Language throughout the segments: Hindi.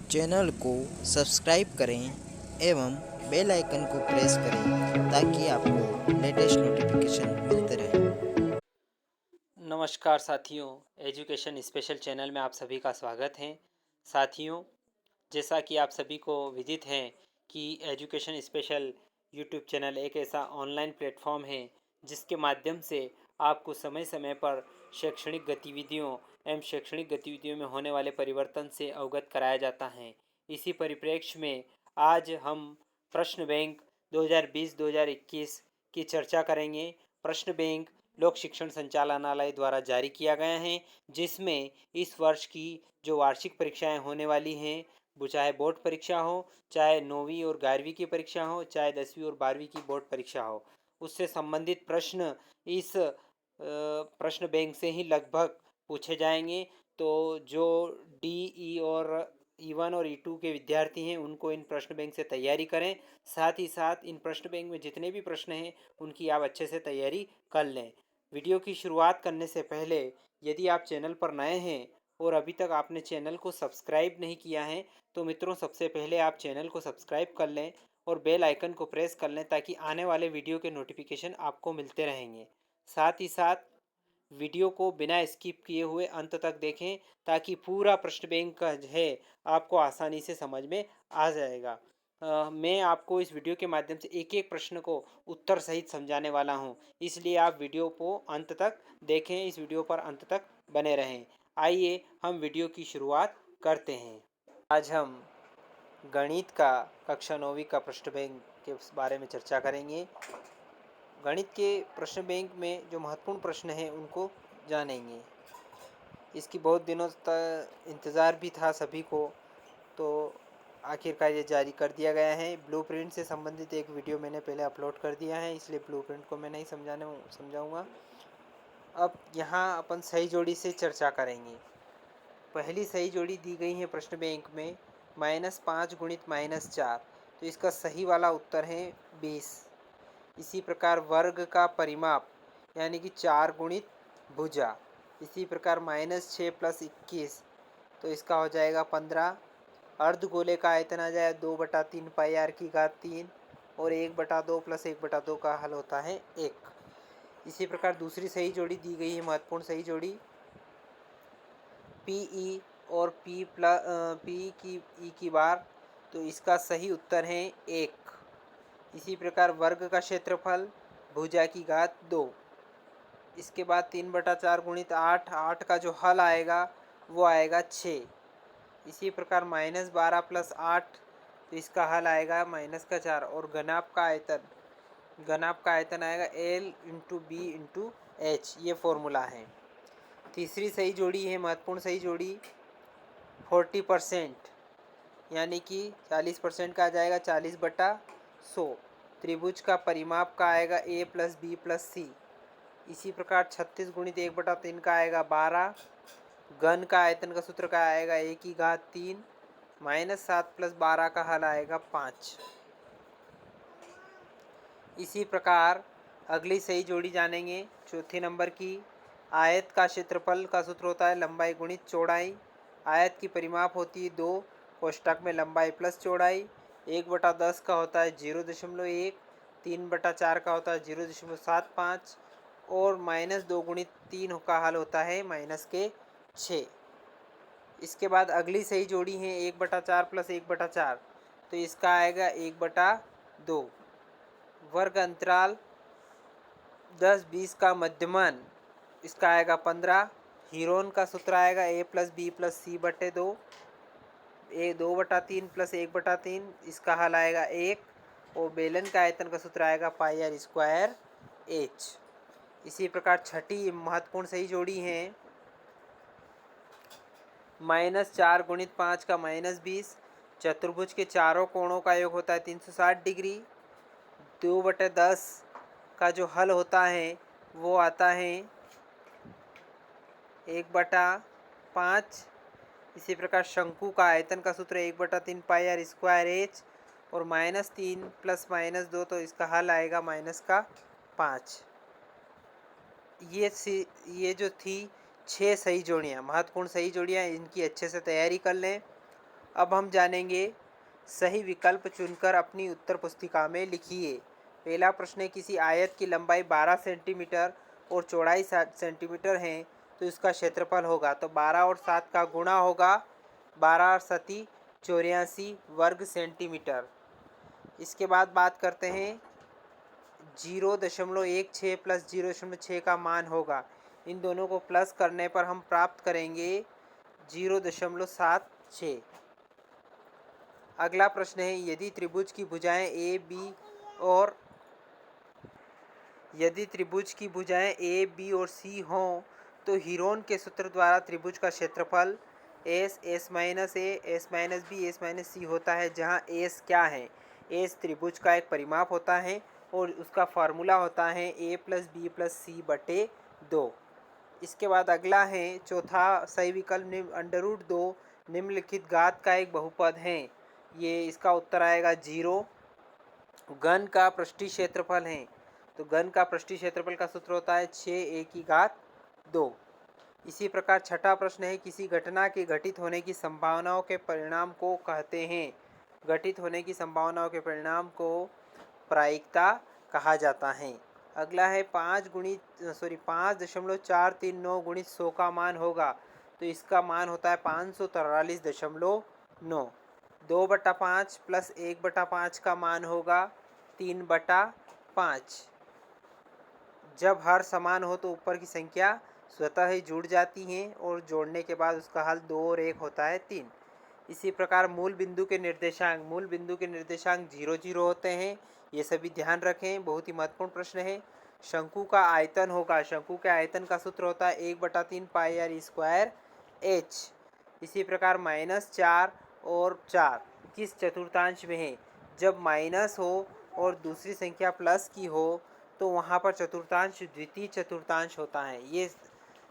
चैनल को सब्सक्राइब करें एवं बेल आइकन को प्रेस करें ताकि आपको लेटेस्ट नोटिफिकेशन मिलते रहें। नमस्कार साथियों, एजुकेशन स्पेशल चैनल में आप सभी का स्वागत है। साथियों, जैसा कि आप सभी को विदित है कि एजुकेशन स्पेशल यूट्यूब चैनल एक ऐसा ऑनलाइन प्लेटफॉर्म है जिसके माध्यम से आपको समय समय पर शैक्षणिक गतिविधियों एवं शैक्षणिक गतिविधियों में होने वाले परिवर्तन से अवगत कराया जाता है। इसी परिप्रेक्ष्य में आज हम प्रश्न बैंक 2020-2021 की चर्चा करेंगे। प्रश्न बैंक लोक शिक्षण संचालनालय द्वारा जारी किया गया है, जिसमें इस वर्ष की जो वार्षिक परीक्षाएं होने वाली हैं, वो चाहे बोर्ड परीक्षा हो, चाहे 9वीं और 11वीं की परीक्षा हो, चाहे 10वीं और 12वीं की बोर्ड परीक्षा हो, उससे संबंधित प्रश्न इस प्रश्न बैंक से ही लगभग पूछे जाएंगे। तो जो डी और E1 और E2 के विद्यार्थी हैं उनको इन प्रश्न बैंक से तैयारी करें। साथ ही साथ इन प्रश्न बैंक में जितने भी प्रश्न हैं उनकी आप अच्छे से तैयारी कर लें। वीडियो की शुरुआत करने से पहले यदि आप चैनल पर नए हैं और अभी तक आपने चैनल को सब्सक्राइब नहीं किया है तो मित्रों, सबसे पहले आप चैनल को सब्सक्राइब कर लें और बेल आइकन को प्रेस कर लें ताकि आने वाले वीडियो के नोटिफिकेशन आपको मिलते रहेंगे। साथ ही साथ वीडियो को बिना स्किप किए हुए अंत तक देखें ताकि पूरा प्रश्न बैंक का जो है आपको आसानी से समझ में आ जाएगा। मैं आपको इस वीडियो के माध्यम से एक एक प्रश्न को उत्तर सहित समझाने वाला हूं, इसलिए आप वीडियो को अंत तक देखें, इस वीडियो पर अंत तक बने रहें। आइए हम वीडियो की शुरुआत करते हैं। आज हम गणित का कक्षा 9वीं का प्रश्न बैंक के बारे में चर्चा करेंगे। गणित के प्रश्न बैंक में जो महत्वपूर्ण प्रश्न हैं उनको जानेंगे। इसकी बहुत दिनों तक इंतज़ार भी था सभी को, तो आखिरकार ये जारी कर दिया गया है। ब्लूप्रिंट से संबंधित एक वीडियो मैंने पहले अपलोड कर दिया है, इसलिए ब्लूप्रिंट को मैं नहीं समझाऊंगा। अब यहाँ अपन सही जोड़ी से चर्चा करेंगे। पहली सही जोड़ी दी गई है प्रश्न बैंक में -5 गुणित -4, तो इसका सही वाला उत्तर है 20। इसी प्रकार वर्ग का परिमाप यानी कि 4 गुणित भुजा, इसी प्रकार -6 + 21, तो इसका हो जाएगा 15। अर्धगोले का आयतन आ जाए 2/3 πr3 और 1/2 + 1/2 का हल होता है 1। इसी प्रकार दूसरी सही जोड़ी दी गई है, महत्वपूर्ण सही जोड़ी PE और P की E की बार, तो इसका सही उत्तर है 1। इसी प्रकार वर्ग का क्षेत्रफल भुजा की घात 2। इसके बाद 3/4 गुणित 8, 8 का जो हल आएगा वो आएगा 6। इसी प्रकार -12 + 8, तो इसका हल आएगा -4। और घनाभ का आयतन आएगा L × B × H, ये फॉर्मूला है। तीसरी सही जोड़ी है, महत्वपूर्ण सही जोड़ी 40%, यानी कि 40% का आ जाएगा 40/100। त्रिभुज का परिमाप का आएगा A + B + C। इसी प्रकार 36 गुणित 1/3 का आएगा 12। घन का आयतन का सूत्र का आएगा 1/3। -7 + 12 का हल आएगा 5। इसी प्रकार अगली सही जोड़ी जानेंगे, चौथे नंबर की। आयत का क्षेत्रफल का सूत्र होता है लंबाई गुणित चौड़ाई। आयत की परिमाप होती है 2, कोष्ठक में लंबाई प्लस चौड़ाई। 1/10 का होता है 0.1, 3/4 का होता है 0.75 और -2 गुणित 3 का हल होता है -6। इसके बाद अगली सही जोड़ी है 1/4 + 1/4, तो इसका आएगा 1/2। वर्ग अंतराल 10-20 का मध्यमान, इसका आएगा 15। हीरोन का सूत्र आएगा A + B + C/2, 2/3 + 1/3, इसका हल आएगा 1। और बेलन का आयतन का सूत्र आएगा πr²H। इसी प्रकार छठी महत्वपूर्ण सही जोड़ी है -4 गुणित 5 का -20। चतुर्भुज के चारों कोणों का योग होता है 360 डिग्री। 2/10 का जो हल होता है वो आता है 1/5। इसी प्रकार शंकु का आयतन का सूत्र 1/3 πr² और -3 + -2, तो इसका हल आएगा -5। ये जो थी 6 सही जोड़ियाँ, महत्वपूर्ण सही जोड़ियाँ, इनकी अच्छे से तैयारी कर लें। अब हम जानेंगे सही विकल्प चुनकर अपनी उत्तर पुस्तिका में लिखिए। पहला प्रश्न है, किसी आयत की लंबाई 12 सेंटीमीटर और चौड़ाई 7 सेंटीमीटर है तो इसका क्षेत्रफल होगा। तो 12 और 7 का गुणा होगा, 12 और 7 84 वर्ग सेंटीमीटर। इसके बाद बात करते हैं 0.16 प्लस 0.6 का मान होगा। इन दोनों को प्लस करने पर हम प्राप्त करेंगे 0.76। अगला प्रश्न है, यदि त्रिभुज की भुजाएं ए बी और सी हों तो हीरोन के सूत्र द्वारा त्रिभुज का क्षेत्रफल S minus A S minus B S minus C होता है, जहां एस क्या है? एस त्रिभुज का एक परिमाप होता है और उसका फार्मूला होता है ए प्लस बी प्लस सी बटे 2। इसके बाद अगला है चौथा सही विकल्प √2 निम्नलिखित घात का एक बहुपद है। ये इसका उत्तर आएगा 0। घन का पृष्ठीय क्षेत्रफल है, तो घन का पृष्ठीय क्षेत्रफल का सूत्र होता है 6a⁴। इसी प्रकार छठा प्रश्न है, किसी घटना के घटित होने की संभावनाओं के परिणाम को कहते हैं। घटित होने की संभावनाओं के परिणाम को प्रायिकता कहा जाता है। अगला है 5.439 गुणित 100 का मान होगा, तो इसका मान होता है 543.9। 2/5 प्लस 1/5 का मान होगा 3/5। जब हर समान हो तो ऊपर की संख्या स्वतः ही जुड़ जाती हैं और जोड़ने के बाद उसका हल 2 और 1 होता है 3। इसी प्रकार मूल बिंदु के निर्देशांक 0 0 होते हैं, ये सभी ध्यान रखें, बहुत ही महत्वपूर्ण प्रश्न है। शंकु का आयतन होगा, शंकु के आयतन का सूत्र होता है 1/3 पाई आर स्क्वायर एच। इसी प्रकार -4 और 4 किस चतुर्थांश में है? जब माइनस हो और दूसरी संख्या प्लस की हो तो वहाँ पर चतुर्थांश द्वितीय चतुर्थांश होता है। ये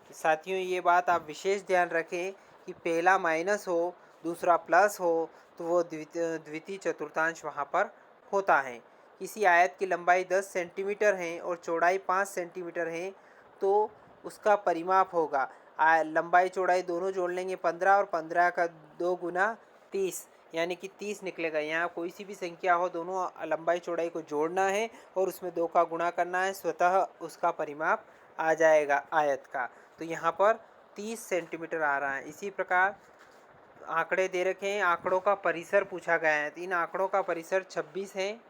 साथियों, ये बात आप विशेष ध्यान रखें कि पहला माइनस हो दूसरा प्लस हो तो वो द्वितीय चतुर्थांश वहाँ पर होता है। किसी आयत की लंबाई 10 सेंटीमीटर है और चौड़ाई 5 सेंटीमीटर है तो उसका परिमाप होगा। लंबाई चौड़ाई दोनों जोड़ लेंगे 15 और 15 का 2 गुना 30, यानी कि 30 निकलेगा। यहाँ कोई सी भी संख्या हो, दोनों लंबाई चौड़ाई को जोड़ना है और उसमें 2 का गुणा करना है, स्वतः उसका परिमाप आ जाएगा आयत का। तो यहाँ पर 30 सेंटीमीटर आ रहा है। इसी प्रकार आंकड़े दे रखे हैं, आंकड़ों का परिसर पूछा गया है, तो इन आंकड़ों का परिसर 26 है।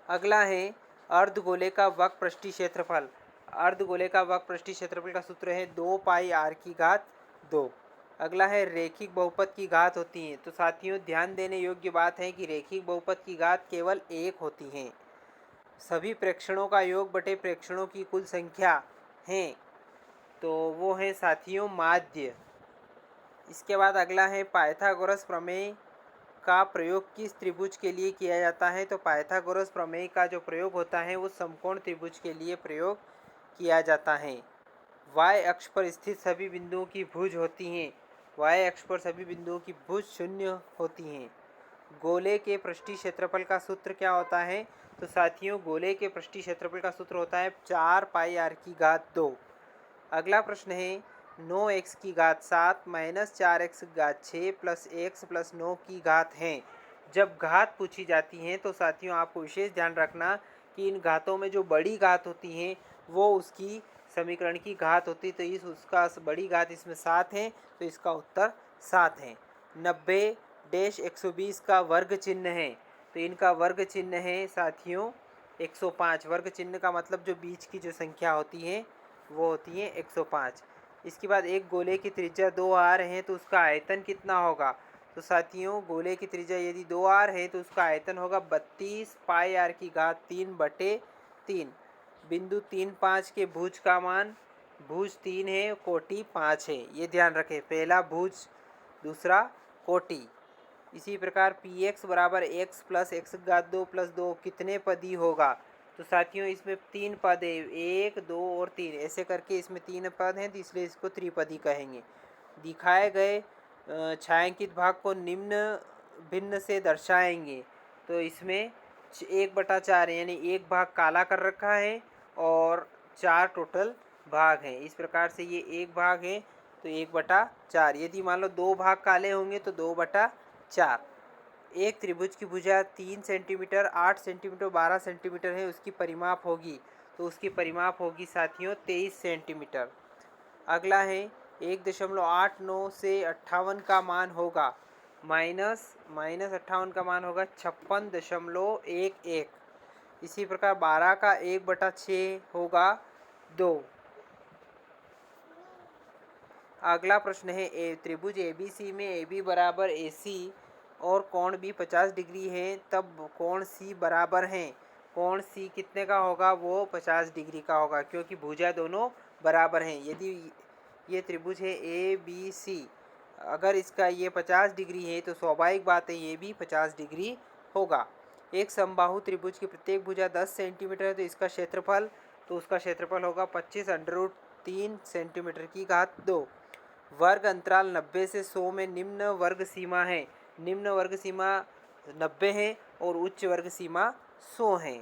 अगला है अर्धगोले का वक्र पृष्ठीय क्षेत्रफल। अर्धगोले का वक्र पृष्ठीय क्षेत्रफल का सूत्र है 2 पाई r की घात 2। अगला है रेखिक बहुपद की घात होती है। तो साथियों, ध्यान देने योग्य बात है कि रेखिक बहुपद की घात केवल 1 होती है। सभी प्रेक्षणों का योग बटे प्रेक्षणों की कुल संख्या है, तो वो है साथियों माध्य। इसके बाद अगला है पाइथागोरस प्रमेय का प्रयोग किस त्रिभुज के लिए किया जाता है? तो पाइथागोरस प्रमेय का जो प्रयोग होता है वो समकोण त्रिभुज के लिए प्रयोग किया जाता है। y अक्ष पर स्थित सभी बिंदुओं की भुज होती हैं। y अक्ष पर सभी बिंदुओं की भुज 0 होती हैं। गोले के पृष्ठीय क्षेत्रफल का सूत्र क्या होता है? तो साथियों, गोले के पृष्ठीय क्षेत्रफल का सूत्र होता है 4 पाई r की घात 2। अगला प्रश्न है 9x की घात 7 माइनस 4x की घात 6 प्लस x प्लस 9 की घात है। जब घात पूछी जाती हैं तो साथियों आपको विशेष ध्यान रखना कि इन घातों में जो बड़ी घात होती है वो उसकी समीकरण की घात होती, तो उसका बड़ी घात इसमें 7 है, तो इसका उत्तर 7 है। 90-120 का वर्ग चिन्ह है, तो इनका वर्ग चिन्ह है साथियों 105। वर्ग चिन्ह का मतलब जो बीच की जो संख्या होती है वो होती है 105। इसके बाद एक गोले की त्रिज्या 2r है तो उसका आयतन कितना होगा? तो साथियों, गोले की त्रिज्या यदि 2r है तो उसका आयतन होगा 32 पाई r की घात 3 बटे 3। बिंदु 3 5 के भुज का मान भुज 3 है, कोटि 5 है, ये ध्यान रखें। पहला भुज, दूसरा कोटि। इसी प्रकार पी एक्स बराबर एक्स प्लस एक्स घात 2 प्लस 2 कितने पदी होगा? तो साथियों, इसमें 3 पद है, 1 2 और 3, ऐसे करके इसमें 3 पद हैं, तो इसलिए इसको त्रिपदी कहेंगे। दिखाए गए छायांकित भाग को निम्न भिन्न से दर्शाएंगे। तो इसमें 1/4 है, यानी एक भाग काला कर रखा है और 4 टोटल भाग हैं। इस प्रकार से ये एक भाग है तो 1/4। यदि मान लो 2 भाग काले होंगे तो 2/4। एक त्रिभुज की भुजा 3 सेंटीमीटर, 8 सेंटीमीटर, 12 सेंटीमीटर है, उसकी परिमाप होगी, तो उसकी परिमाप होगी साथियों 23 सेंटीमीटर। अगला है 1.89 से 58 का मान होगा माइनस 58 का मान होगा 56.11। इसी प्रकार 12 का 1/6 होगा 2। अगला प्रश्न है त्रिभुज ABC में AB बराबर AC और कोण भी 50 डिग्री है, तब कोण C बराबर है। कोण C कितने का होगा? वो 50 डिग्री का होगा, क्योंकि भुजा दोनों बराबर हैं। यदि ये त्रिभुज है ABC, अगर इसका ये 50 डिग्री है तो स्वाभाविक बात है ये भी 50 डिग्री होगा। एक समबाहु त्रिभुज की प्रत्येक भुजा 10 सेंटीमीटर है, तो इसका क्षेत्रफल उसका क्षेत्रफल होगा 25√3 सेंटीमीटर की घात 2। वर्ग अंतराल 90 से 100 में निम्न वर्ग सीमा है। निम्न वर्ग सीमा 90 है और उच्च वर्ग सीमा 100 है।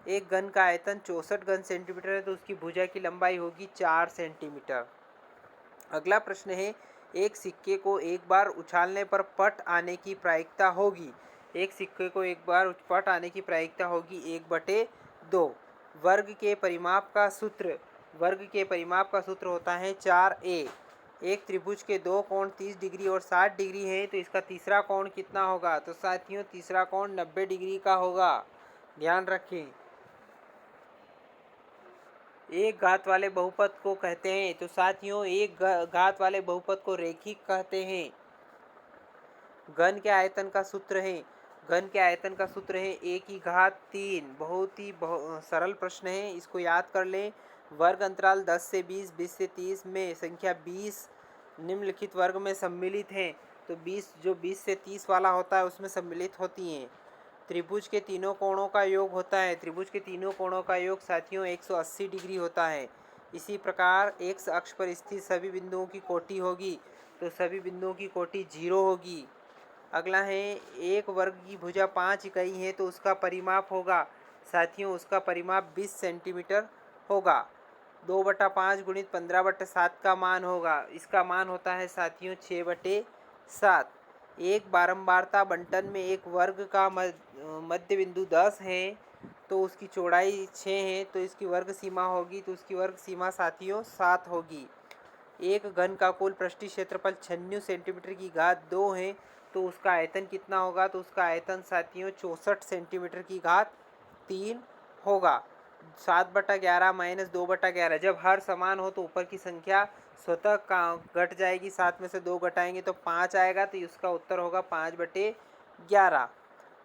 एक घन का आयतन 64 घन सेंटीमीटर है, तो उसकी भुजा की लंबाई होगी 4 सेंटीमीटर। अगला प्रश्न है एक सिक्के को एक बार उछालने पर पट आने की प्रायिकता होगी। एक सिक्के को एक बार पट आने की प्रायिकता होगी 1/2। वर्ग के परिमाप का सूत्र होता है 4a। एक त्रिभुज के दो कोण 30 डिग्री और 60 डिग्री हैं, तो इसका तीसरा कोण कितना होगा? तो साथियों तीसरा कोण 90 डिग्री का होगा। ध्यान रखें। एक घात वाले बहुपद को कहते हैं, तो साथियों एक घात वाले बहुपद को रेखिक कहते हैं। घन के आयतन का सूत्र है a की घात 3। बहुत ही सरल प्रश्न है, इसको याद कर लें। वर्ग अंतराल 10 से 20, 20 से 30 में संख्या 20 निम्नलिखित वर्ग में सम्मिलित हैं, तो 20 से 30 वाला होता है उसमें सम्मिलित होती हैं। त्रिभुज के तीनों कोणों का योग होता है। त्रिभुज के तीनों कोणों का योग साथियों 180 डिग्री होता है। इसी प्रकार एक्स अक्ष पर स्थित सभी बिंदुओं की कोटि होगी, तो सभी बिंदुओं की कोटि 0 होगी। अगला है एक वर्ग की भुजा 5 इकाई है, तो उसका परिमाप होगा साथियों, उसका परिमाप 20 सेंटीमीटर होगा। 2/5 गुणित 15/7 का मान होगा, इसका मान होता है साथियों 6/7। एक बारंबारता बंटन में एक वर्ग का मध्य बिंदु 10 है, तो उसकी चौड़ाई 6 है, तो इसकी वर्ग सीमा होगी, तो उसकी वर्ग सीमा साथियों 7 होगी। एक घन का कुल पृष्ठीय क्षेत्रफल 96 सेंटीमीटर की घात 2 है, तो उसका आयतन कितना होगा? तो उसका आयतन साथियों 64 सेंटीमीटर की घात 3 होगा। 7/11 माइनस 2/11, जब हर समान हो तो ऊपर की संख्या स्वतः घट जाएगी, 7 में से 2 घटाएंगे तो 5 आएगा, तो उसका उत्तर होगा 5/11।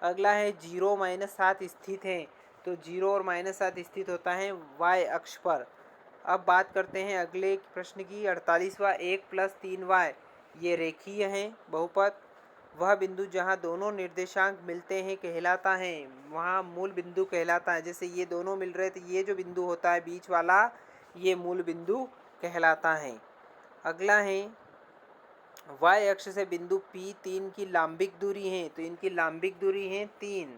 अगला है 0 - 7 स्थित है, तो 0 और -7 स्थित होता है y अक्ष पर। अब बात करते हैं अगले प्रश्न की। 48वां 1 + 3y ये रेखीय है बहुपद। वह बिंदु जहां दोनों निर्देशांक मिलते हैं कहलाता है, वहां मूल बिंदु कहलाता है। जैसे ये दोनों मिल रहे तो ये जो बिंदु होता है बीच वाला, ये मूल बिंदु कहलाता है। अगला है y अक्ष से बिंदु P3 की लांबिक दूरी है, तो इनकी लांबिक दूरी है 3।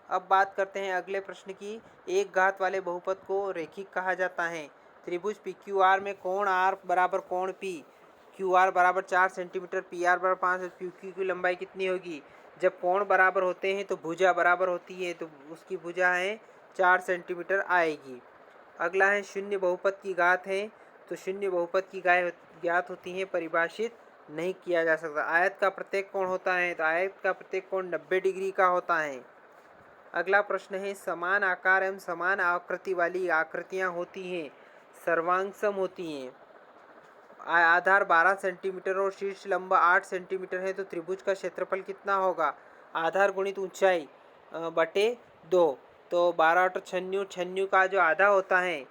अब बात करते हैं अगले प्रश्न की। एक घात वाले बहुपद को रेखिक कहा जाता है। त्रिभुज PQR में कोण R बराबर कोण P, QR बराबर 4 सेंटीमीटर, PR बराबर 5, PQ की लंबाई कितनी होगी? जब कोण बराबर होते हैं तो भुजा बराबर होती है, तो उसकी भुजा है 4 सेंटीमीटर आएगी। अगला है शून्य बहुपद की घात है, तो शून्य बहुपद की ज्ञात होती है, परिभाषित नहीं किया जा सकता। आयत का प्रत्येक कोण होता है, तो आयत का प्रत्येक कोण 90 डिग्री का होता है। अगला प्रश्न है समान आकार एवं समान आकृति वाली आकृतियां होती हैं, सर्वांगसम होती हैं। आधार 12 सेंटीमीटर और शीर्ष लंबा 8 सेंटीमीटर है, तो त्रिभुज का क्षेत्रफल कितना होगा? आधार गुणित ऊंचाई बटे 2, तो 12/96 का जो आधा होता है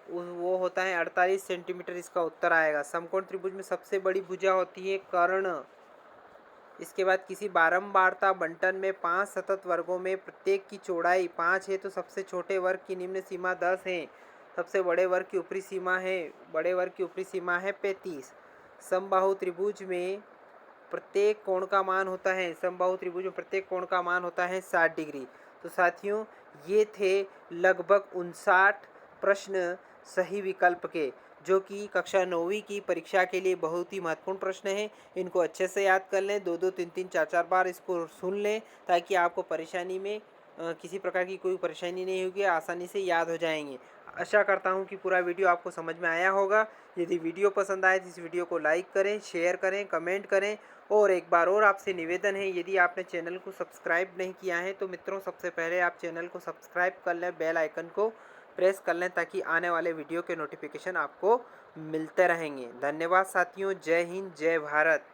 वो होता है 48 सेंटीमीटर, इसका उत्तर आएगा। समकोण त्रिभुज में सबसे बड़ी भुजा होती है कर्ण। इसके बाद किसी बारंबारता बंटन में 5 सतत वर्गों में प्रत्येक की चौड़ाई 5 है, तो सबसे छोटे वर्ग की निम्न सीमा 10 है, सबसे बड़े वर्ग की ऊपरी सीमा है 35। समबाहु त्रिभुज में प्रत्येक कोण का मान होता है 60 डिग्री। तो साथियों ये थे लगभग 59 प्रश्न सही विकल्प के। जो कि कक्षा 9वीं की परीक्षा के लिए बहुत ही महत्वपूर्ण प्रश्न हैं। इनको अच्छे से याद कर लें, 2-2, 3-3, 4-4 बार इसको सुन लें, ताकि आपको परेशानी में किसी प्रकार की कोई परेशानी नहीं होगी, आसानी से याद हो जाएंगे। आशा करता हूँ कि पूरा वीडियो आपको समझ में आया होगा। यदि वीडियो पसंद आए तो इस वीडियो को लाइक करें, शेयर करें, कमेंट करें। और एक बार और आपसे निवेदन है, यदि आपने चैनल को सब्सक्राइब नहीं किया है तो मित्रों, सबसे पहले आप चैनल को सब्सक्राइब कर लें, बेल आइकन को प्रेस कर लें, ताकि आने वाले वीडियो के नोटिफिकेशन आपको मिलते रहेंगे। धन्यवाद साथियों। जय हिंद, जय भारत।